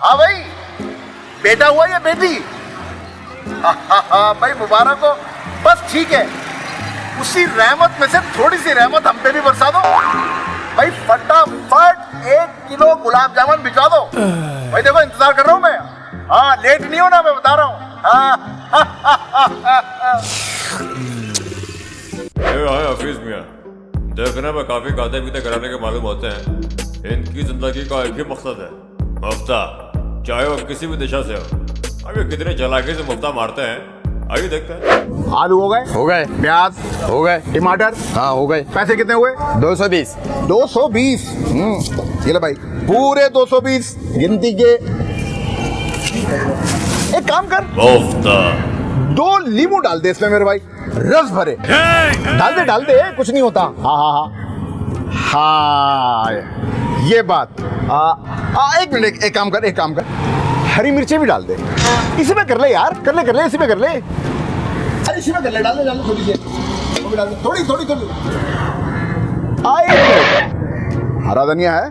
हाँ भाई, बेटा हुआ या बेटी? भाई मुबारक हो। बस ठीक है, उसी रहमत में से थोड़ी सी रहमत हम पे भी बरसा दो भाई। फटाफट 1 किलो गुलाब जामुन भिजवा दो भाई। देखो इंतजार कर रहा हूँ मैं। हाँ, लेट नहीं होना, मैं बता रहा हूँ। हाय हफीज मियाँ, देखने में काफी खाते पीते कराने के मालूम होते हैं। इनकी जिंदगी का एक ही मकसद है, मुफ्ता, चाहे वो किसी भी दिशा से हो। अभी कितने चालाकी से मुफ्ता मारते हैं, आइए देखते हैं। आलू हो गए? हो गए। प्याज हो गए। टमाटर? हाँ हो गए। पैसे कितने हुए? 220। 220। ये ले भाई, पूरे 220 गिनती के। एक काम कर, मुफ्ता 2 लींबू डाल दे इसमें मेरे भाई, रस भरे। डाल दे, कुछ नहीं होता। हाँ हाँ हाँ हाँ, ये बात। एक मिनट, एक काम कर, हरी मिर्ची भी डाल दे। इसी में कर ले यार, कर ले, इसी में कर ले। अरे इसी में कर ले, डाल दे थोड़ी सी, वो भी डाल दे, थोड़ी। हरा धनिया है?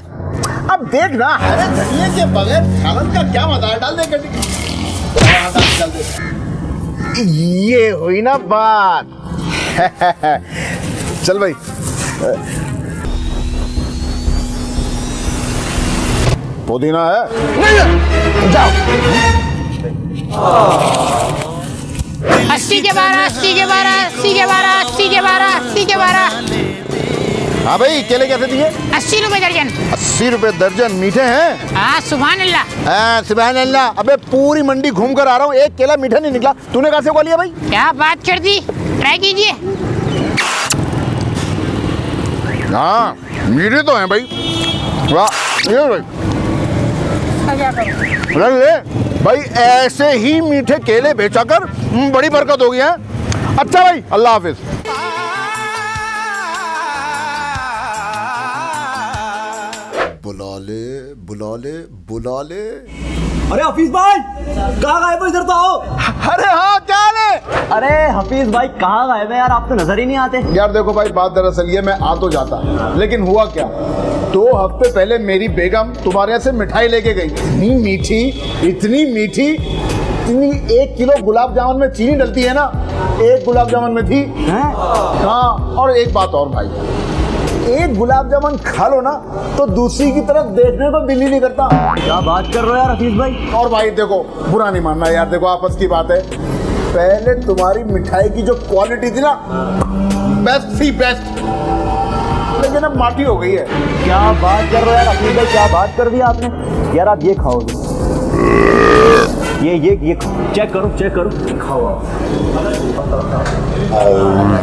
अब देख ना, हरे धनिया के बगैर सालन का क्या मजा है। डाल दे, डाल दे। ये हुई ना बात। चल भाई, पुदीना है? नहीं, जाओ। 80 के 12, 80 के 12, 80 के 12, 80 के 12, 80 के 12। हाँ भाई, केले कैसे दिए? 80 रुपए दर्जन। 80 रुपए दर्जन। मीठे हैं? हाँ, सुभान अल्लाह। हाँ, सुभान अल्लाह। अबे पूरी मंडी घूम कर आ रहा हूँ, एक केला मीठा नहीं निकला। तूने कहाँ से उगा लिया भाई? क्या बात कर दी, ट्राई कीजिए। हाँ, मीठे तो हैं भाई। वाह, ये भाई ले भाई, ऐसे ही मीठे केले बेचा कर बड़ी बरकत होगी है। अच्छा भाई, अल्लाह हाफिज। बुला ले। अरे हफीज भाई, कहाँ गायब हो? इधर तो आओ। अरे हाँ, क्या हाल है? अरे हफीज भाई कहाँ गायब है यार, आप तो नजर ही नहीं आते। यार देखो भाई, बात दरअसल ये, मैं आ तो जाता, लेकिन हुआ क्या, 2 हफ्ते पहले मेरी बेगम तुम्हारे यहाँ से मिठाई लेके गई। इतनी मीठी, 1 किलो गुलाब जामुन में चीनी डलती है ना, 1 गुलाब जामुन में थी। हाँ, और एक बात और भाई, 1 गुलाब जामुन खा लो ना तो दूसरी की तरफ देखने को दिल ही नहीं करता। क्या बात कर रहे हो यार हफीज भाई। और भाई देखो, बुरा नहीं मानना यार, देखो आपस की बात है, पहले तुम्हारी मिठाई की जो क्वालिटी थी ना, बेस्ट थी, लेकिन अब माटी हो गई है। क्या बात कर रहे हो यार हफीज भाई, क्या बात कर दी आपने यार। आप ये खाओगे, ये चेक करो, खाओ।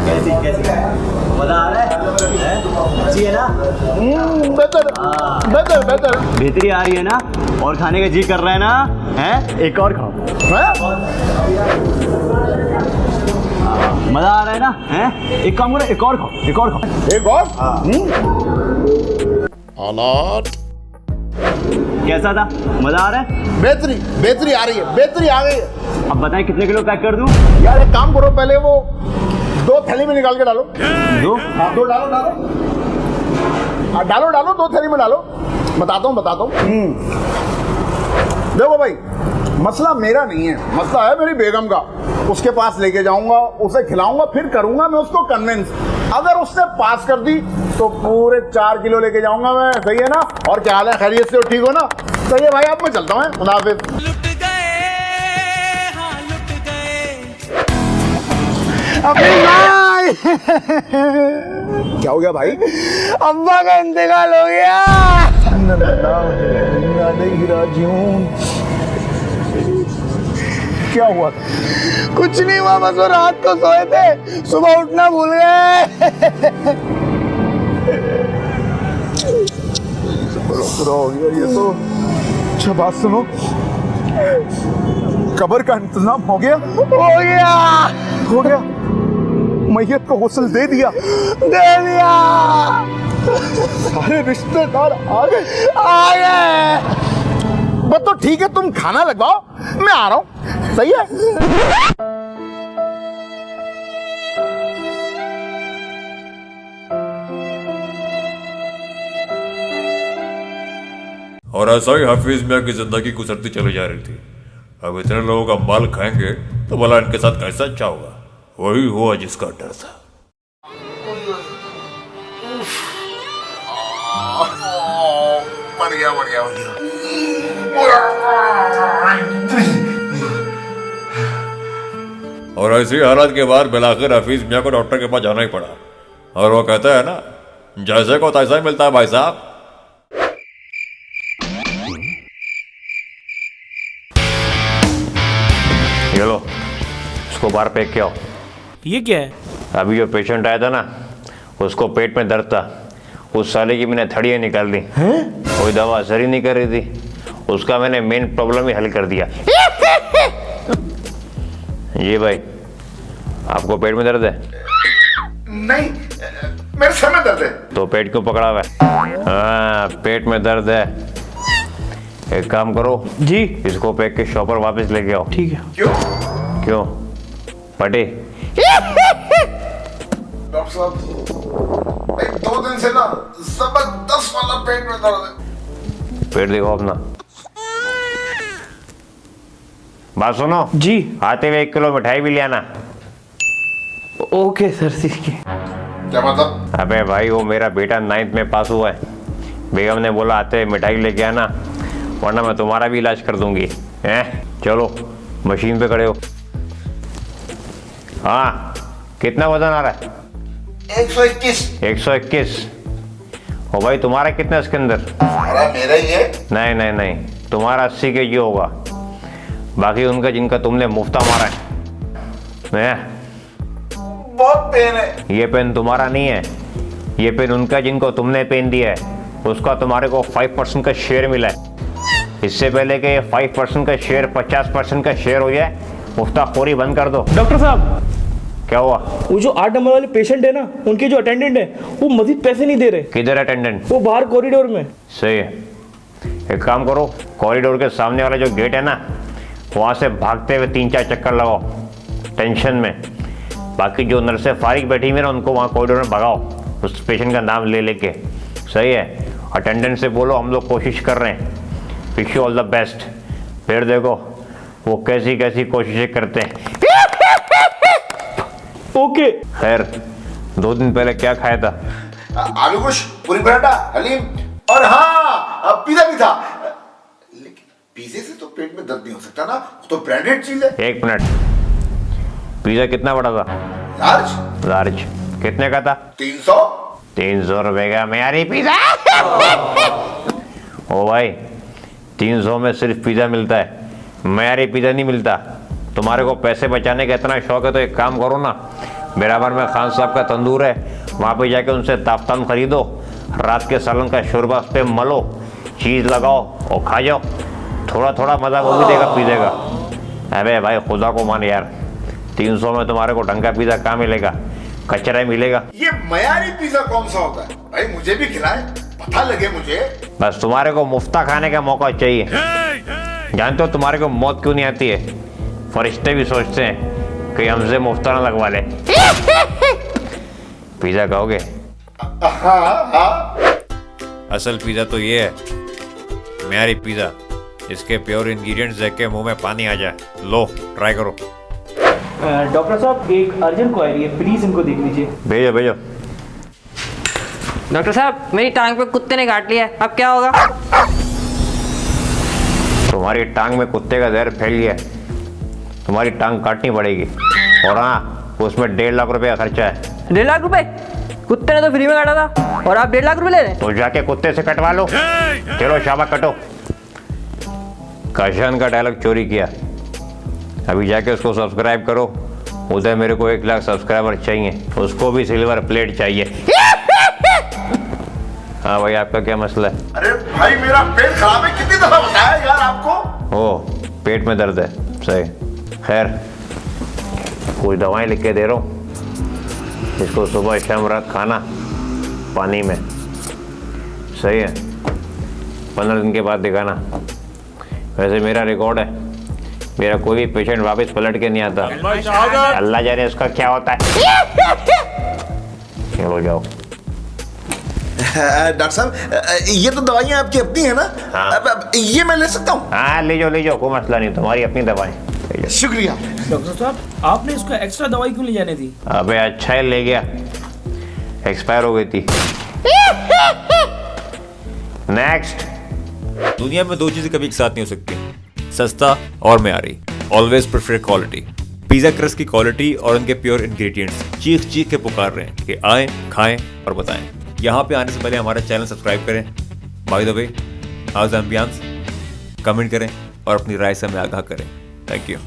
कैसी मजा आ रहा है? अच्छी है ना? बेहतर। बेहतरी आ रही है ना? और खाने का जी कर रहा है ना? हैं? एक और खाओ। मजा आ रहा है ना? हैं? एक काम करो, एक और खाओ। एक और? हालात कैसा था? मजा आ रहा है? बेहतरी आ रही है। अब बताएं कितने किलो पैक कर दूं? यार एक काम करो, पहले वो 2 थैली में निकाल के डालो। 2? हाँ, 2 डालो। हाँ, डालो 2 थैली में डालो। बताता हूँ। देखो भाई, मसला मेरा नहीं है, मसला है मेरी बेगम का। उसके पास लेके जाऊंगा, उसे खिलाऊंगा, फिर करूंगा मैं उसको कन्विंस। अगर उसने पास कर दी तो पूरे 4 किलो लेके जाऊंगा मैं। सही है ना? और क्या हाल है, खैरियत से हो? ठीक हो ना? सही है भाई, अब मैं चलता हूँ। खुदा हाफिज। भाई क्या हो गया भाई? अम्मा का इंतकाल हो गया। क्या हुआ? कुछ नहीं हुआ, बस वो रात को सोए थे, सुबह उठना भूल गए। पूरा हो गया ये तो। अच्छा बात सुनो, कब्र का इंतजाम हो गया? हो गया। मैयत को गुस्ल दे दिया? सारे रिश्तेदार आ गए। बस तो ठीक है, तुम खाना लगवाओ, मैं आ रहा हूँ। सही है? और ऐसा ही हाफिज मियाँ की जिंदगी गुजरती चली जा रही थी। अब इतने लोगों का माल खाएंगे तो भला इनके साथ कैसा अच्छा होगा। वही हुआ जिसका डर था। मर गया मर गया मर गया। और ऐसी हालत के बाद बिलाखिर हफीज मियाँ को डॉक्टर के पास जाना ही पड़ा। और वो कहता है ना, जैसे को तैसा ही मिलता है भाई साहब। ये लो, इसको बाहर फेंक के आओ। ये क्या है? अभी जो पेशेंट आया था ना, उसको पेट में दर्द था। उस साले की मैंने थड़ियाँ निकाल दी। कोई दवा असर ही नहीं कर रही थी। उसका मैंने मेन प्रॉब्लम ही हल कर दिया। ये भाई, आपको पेट में दर्द है? नहीं, मेरे सर में दर्द है। तो पेट क्यों पकड़ा हुआ है? हाँ, पेट में दर्द है। एक काम करो जी। इसको पैक के शॉप पर वापस लेके आओ। ठीक है। क्यों? क्यों पटे? डॉक्टर साहब, 2 दिन से ना जबरदस्त वाला पेट में दर्द है। पेट देखो अपना। बात सुनो जी। आते हुए 1 किलो मिठाई भी ले आना। ओके सर, ठीक है। क्या मतलब? अबे भाई, वो मेरा बेटा 9th में पास हुआ है। बेगम ने बोला आते मिठाई लेके आना, वरना मैं तुम्हारा भी इलाज कर दूंगी। हैं? चलो मशीन पे खड़े हो। हाँ, कितना वजन आ रहा है? 121। 121। ओ भाई, तुम्हारा कितना है इसके अंदर? सारा मेरा ही है। नहीं नहीं नहीं, तुम्हारा 80 kg होगा। बाकी उनका जिनका तुमने मुफ्ता मारा है। बहुत पेन है। ये पेन तुम्हारा नहीं है, ये पेन उनका जिनको तुमने पेन दिया है। उसका तुम्हारे को 5% का शेयर मिला है। इससे पहले कि ये 5% का शेयर 50% का शेयर हो जाए, मुफ्ताखोरी बंद कर दो। डॉक्टर साहब, क्या हुआ? वो जो 8 नंबर वाले पेशेंट है ना, उनके जो अटेंडेंट है, वो मजीद पैसे नहीं दे रहे। किधर अटेंडेंट? वो बाहर कॉरिडोर में। सही है, एक काम करो, कॉरिडोर के सामने वाला जो गेट है ना, वहाँ से भागते हुए 3-4 चक्कर लगाओ टेंशन में। बाकी जो नर्सें फारिग बैठी हुई ना, उनको वहाँ कॉरिडोर में भगाओ उस पेशेंट का नाम ले लेके। सही है, अटेंडेंट से बोलो हम लोग कोशिश कर रहे हैं, wish you all the best. फिर देखो वो कैसी कैसी कोशिशें करते हैं। ओके। खैर, 2 दिन पहले क्या खाया था? आलू गोश, पूरी पराठा, हलीम और हाँ पिज़्ज़ा भी था। लेकिन पिज़्ज़े से तो पेट में दर्द नहीं हो सकता ना, वो तो ब्रांडेड चीज है। 1 मिनट, पिज़्ज़ा कितना बड़ा था? लार्ज। लार्ज कितने का था? 300। 300 रुपए का मेरी पिज़्ज़ा। ओ भाई, 300 में सिर्फ पिज़्ज़ा मिलता है, मेरी पिज़्ज़ा नहीं मिलता। तुम्हारे को पैसे बचाने का इतना शौक है तो एक काम करो ना, बराबर में खान साहब का तंदूर है, वहाँ पे जाके उनसे ताफ्तान खरीदो, रात के सालन का शोरबा उस पर मलो, चीज़ लगाओ और खा जाओ। थोड़ा थोड़ा मज़ा वो भी देगा पिज़्ज़े का। अबे भाई, खुदा को मान यार, 300 में तुम्हारे को ढंग का पिज़्ज़ा कहाँ मिलेगा? कचरा ही मिलेगा। ये मयारी पिज़्ज़ा कौन सा होता है भाई? मुझे भी खिलाए, पता लगे मुझे। बस तुम्हारे को मुफ्ता खाने का मौका चाहिए। जानते हो तुम्हारे को मौत क्यों नहीं आती है? फरिश्ते भी सोचते हैं कि हमसे मुफ्ता ना लगवा ले। पिज़्ज़ा खाओगे? असल पिज़्ज़ा तो ये है, मेरी पिज़्ज़ा। इसके प्योर इंग्रेडिएंट्स देख के मुंह में पानी आ जाए। लो, ट्राई करो। डॉक्टर साहब, एक अर्जेंट क्वायरी है, प्लीज इनको देख लीजिए। भेजो भेजो। डॉक्टर साहब, मेरी टांग पे कुत्ते ने काट लिया है, अब क्या होगा? तुम्हारी टांग में कुत्ते का जहर फैल गया है, तुम्हारी टांग काटनी पड़ेगी। और हाँ, उसमें 1.5 लाख रुपए का खर्चा है। 1.5 लाख रुपए? कुत्ते ने तो फ्री में काटा था और आप 1.5 लाख रुपए ले रहे हैं? तो जाके कुत्ते से कटवा लो। चलो शाबाश, कटो। काशान का डायलॉग चोरी किया। अभी जाके उसको सब्सक्राइब करो। उधर मेरे को 1 लाख सब्सक्राइबर चाहिए, उसको भी सिल्वर प्लेट चाहिए। हाँ भाई, आपका क्या मसला है? अरे भाई, मेरा पेट खराब है, कितनी दफा बताया यार आपको। ओ, पेट में दर्द है, सही। खैर, कुछ दवाएं लिख के दे रहा हूँ, इसको सुबह शाम रात खाना पानी में। सही है, 15 दिन के बाद दिखाना। वैसे मेरा रिकॉर्ड है, मेरा कोई भी पेशेंट वापस पलट के नहीं आता। अल्लाह जाने उसका क्या होता है। चलो जाओ। डॉक्टर साहब ये तो दवाइयाँ आपकी अपनी है ना? अब ये मैं ले सकता हूँ? हाँ ले जाओ, कोई मसला नहीं, तुम्हारी अपनी दवाएं। शुक्रिया। डॉक्टर साहब आपने इसको एक्स्ट्रा दवाई क्यों ले जाने दी? अबे अच्छा ही ले गया, एक्सपायर हो गई थी। नेक्स्ट। दुनिया में दो चीजें कभी एक साथ नहीं हो सकती, सस्ता और म्यारी। Always prefer quality. Pizza crust की क्वालिटी और उनके प्योर इंग्रेडिएंट्स चीख चीख के पुकार रहे हैं कि आएं, खाएं और बताएं। यहाँ पे आने से पहले हमारा चैनल सब्सक्राइब करें। By the way, house ambience comment करें और अपनी राय से हमें आगाह करें। Thank you.